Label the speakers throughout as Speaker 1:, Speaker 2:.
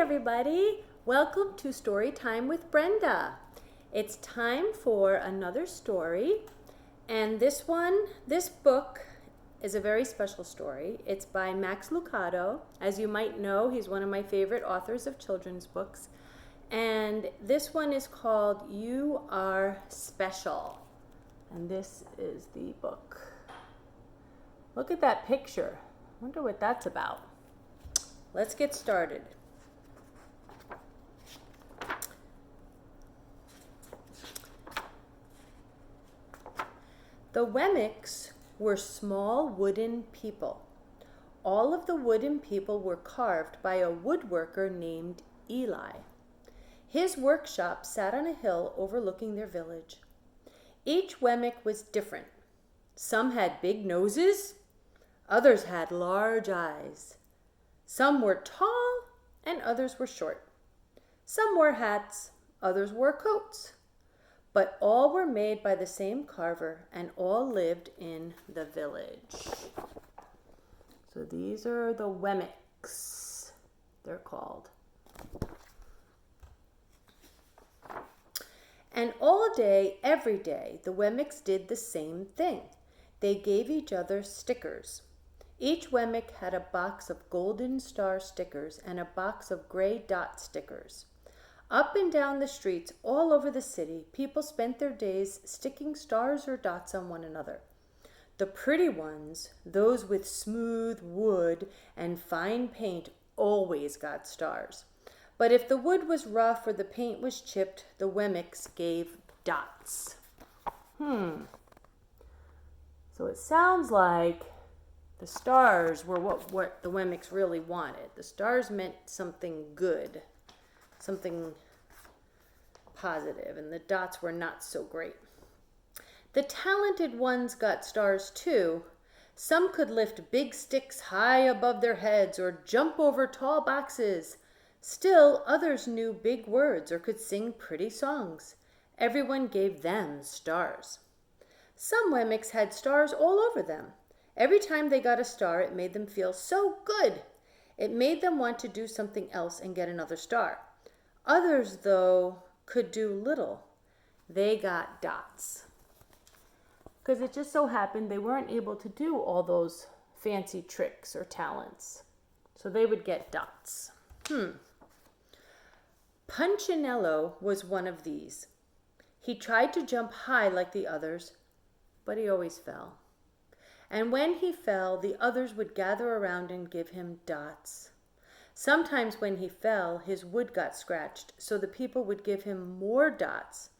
Speaker 1: everybody. Welcome to Story Time with Brenda. It's time for another story, and this book is a very special story. It's by Max Lucado. As you might know, he's one of my favorite authors of children's books, and this one is called You Are Special, and this is the book. Look at that picture. I wonder what that's about. Let's get started. The Wemmicks were small wooden people. All of the wooden people were carved by a woodworker named Eli. His workshop sat on a hill overlooking their village. Each Wemmick was different. Some had big noses, others had large eyes. Some were tall and others were short. Some wore hats, others wore coats. But all were made by the same carver and all lived in the village. So these are the Wemmicks, they're called. And all day, every day, the Wemmicks did the same thing. They gave each other stickers. Each Wemmick had a box of golden star stickers and a box of gray dot stickers. Up and down the streets all over the city, people spent their days sticking stars or dots on one another. The pretty ones, those with smooth wood and fine paint, always got stars. But if the wood was rough or the paint was chipped, the Wemmicks gave dots. So it sounds like the stars were what the Wemmicks really wanted. The stars meant something good, something positive, and the dots were not so great. The talented ones got stars too. Some could lift big sticks high above their heads or jump over tall boxes. Still, others knew big words or could sing pretty songs. Everyone gave them stars. Some Wemmicks had stars all over them. Every time they got a star, it made them feel so good. It made them want to do something else and get another star. Others, though, could do little. They got dots. Because it just so happened they weren't able to do all those fancy tricks or talents. So they would get dots. Punchinello was one of these. He tried to jump high like the others, but he always fell. And when he fell, the others would gather around and give him dots. Sometimes when he fell, his wood got scratched, so the people would give him more dots.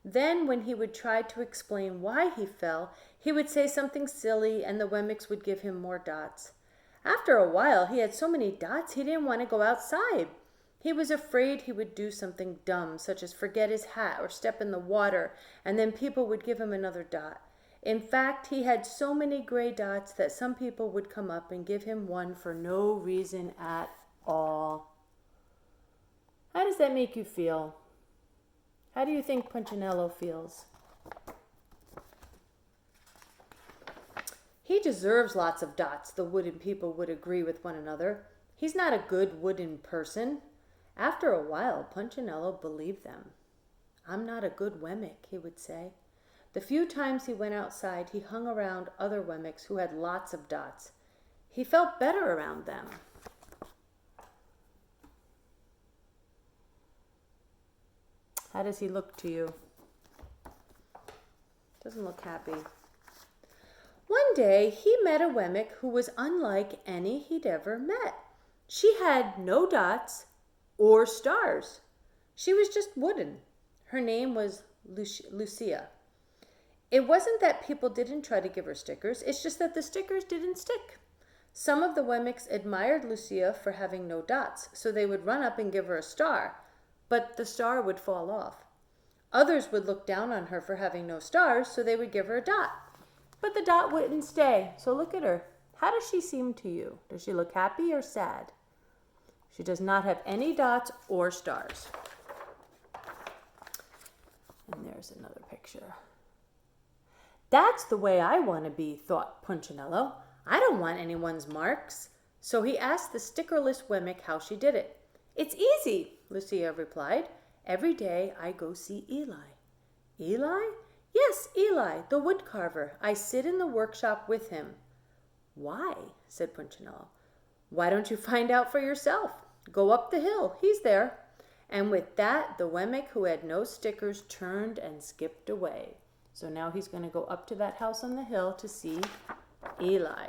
Speaker 1: Then when he would try to explain why he fell, he would say something silly and the Wemmicks would give him more dots. After a while, he had so many dots he didn't want to go outside. He was afraid he would do something dumb, such as forget his hat or step in the water, and then people would give him another dot. In fact, he had so many gray dots that some people would come up and give him one for no reason at all. How does that make you feel? How do you think Punchinello feels? He deserves lots of dots, the wooden people would agree with one another. He's not a good wooden person. After a while, Punchinello believed them. I'm not a good Wemmick, he would say. The few times he went outside, he hung around other Wemmicks who had lots of dots. He felt better around them. How does he look to you? Doesn't look happy. One day, he met a Wemmick who was unlike any he'd ever met. She had no dots or stars. She was just wooden. Her name was Lucia. It wasn't that people didn't try to give her stickers, it's just that the stickers didn't stick. Some of the Wemmicks admired Lucia for having no dots, so they would run up and give her a star, but the star would fall off. Others would look down on her for having no stars, so they would give her a dot. But the dot wouldn't stay, so look at her. How does she seem to you? Does she look happy or sad? She does not have any dots or stars. And there's another picture. That's the way I want to be, thought Punchinello. I don't want anyone's marks. So he asked the stickerless Wemmick how she did it. It's easy, Lucia replied. Every day I go see Eli. Eli? Yes, Eli, the woodcarver. I sit in the workshop with him. Why? Said Punchinello. Why don't you find out for yourself? Go up the hill. He's there. And with that, the Wemmick who had no stickers turned and skipped away. So now he's going to go up to that house on the hill to see Eli.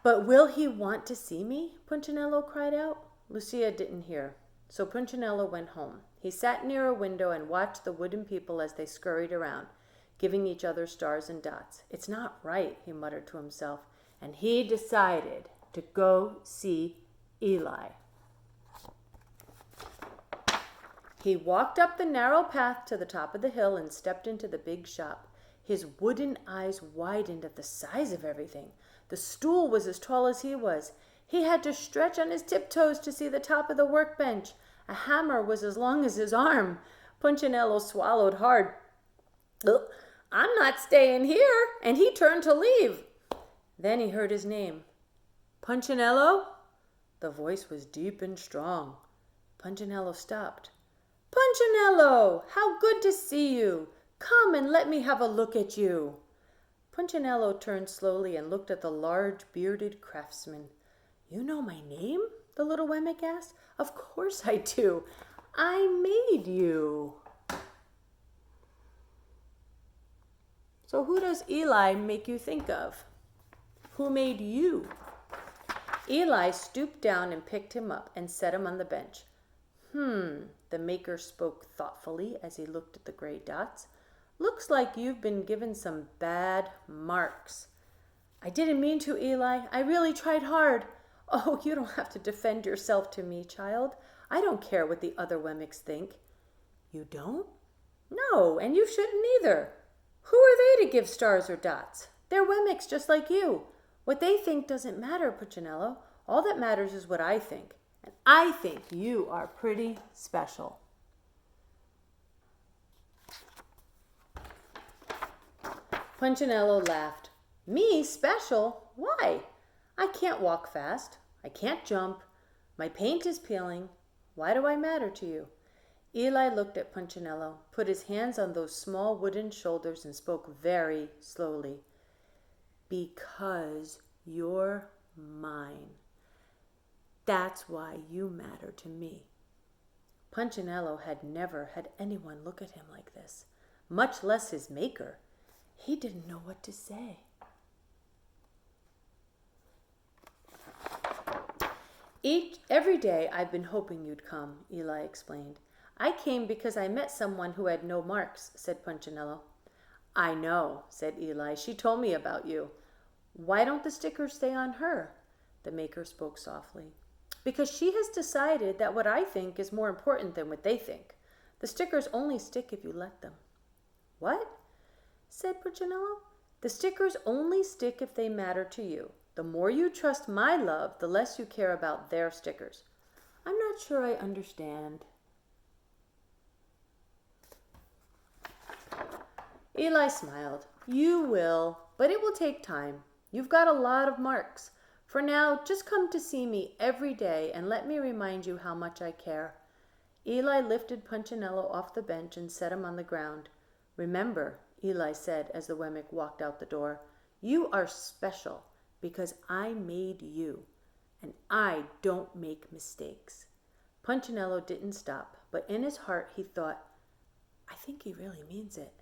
Speaker 1: But will he want to see me? Punchinello cried out. Lucia didn't hear. So Punchinello went home. He sat near a window and watched the wooden people as they scurried around, giving each other stars and dots. It's not right, he muttered to himself, and he decided to go see Eli. He walked up the narrow path to the top of the hill and stepped into the big shop. His wooden eyes widened at the size of everything. The stool was as tall as he was. He had to stretch on his tiptoes to see the top of the workbench. A hammer was as long as his arm. Punchinello swallowed hard. I'm not staying here, and he turned to leave. Then he heard his name. Punchinello? The voice was deep and strong. Punchinello stopped. Punchinello, how good to see you. Come and let me have a look at you. Punchinello turned slowly and looked at the large bearded craftsman. You know my name? The little Wemmick asked. Of course I do. I made you. So who does Eli make you think of? Who made you? Eli stooped down and picked him up and set him on the bench. The maker spoke thoughtfully as he looked at the gray dots. Looks like you've been given some bad marks. I didn't mean to, Eli. I really tried hard. Oh, you don't have to defend yourself to me, child. I don't care what the other Wemmicks think. You don't? No, and you shouldn't either. Who are they to give stars or dots? They're Wemmicks just like you. What they think doesn't matter, Punchinello. All that matters is what I think. And I think you are pretty special. Punchinello laughed. Me special? Why? I can't walk fast. I can't jump. My paint is peeling. Why do I matter to you? Eli looked at Punchinello, put his hands on those small wooden shoulders, and spoke very slowly. Because you're mine. That's why you matter to me. Punchinello had never had anyone look at him like this, much less his maker. He didn't know what to say. Every day I've been hoping you'd come, Eli explained. I came because I met someone who had no marks, said Punchinello. I know, said Eli. She told me about you. Why don't the stickers stay on her? The maker spoke softly. Because she has decided that what I think is more important than what they think. The stickers only stick if you let them. What? Said Punchinello. The stickers only stick if they matter to you. The more you trust my love, the less you care about their stickers. I'm not sure I understand. Eli smiled. You will, but it will take time. You've got a lot of marks. For now, just come to see me every day and let me remind you how much I care. Eli lifted Punchinello off the bench and set him on the ground. Remember, Eli said as the Wemmick walked out the door, you are special because I made you, and I don't make mistakes. Punchinello didn't stop, but in his heart he thought, I think he really means it.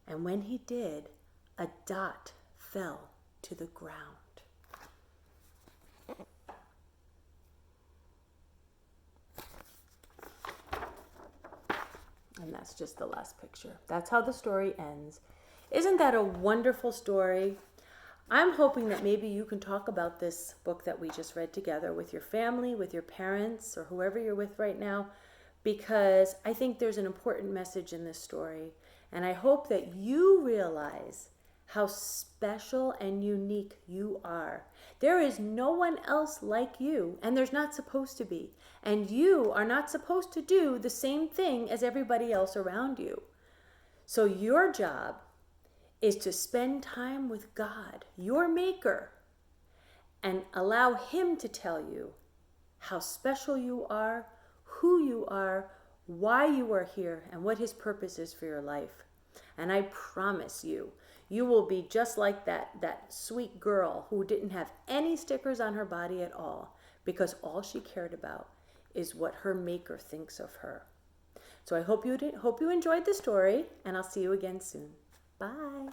Speaker 1: And when he did, a dot fell to the ground. And that's just the last picture. That's how the story ends. Isn't that a wonderful story? I'm hoping that maybe you can talk about this book that we just read together with your family, with your parents, or whoever you're with right now, because I think there's an important message in this story. And I hope that you realize how special and unique you are. There is no one else like you, and there's not supposed to be. And you are not supposed to do the same thing as everybody else around you. So your job is to spend time with God, your maker, and allow him to tell you how special you are, who you are, why you are here, and what his purpose is for your life. And I promise you, you will be just like that sweet girl who didn't have any stickers on her body at all, because all she cared about is what her maker thinks of her. So I hope you enjoyed the story, and I'll see you again soon. Bye.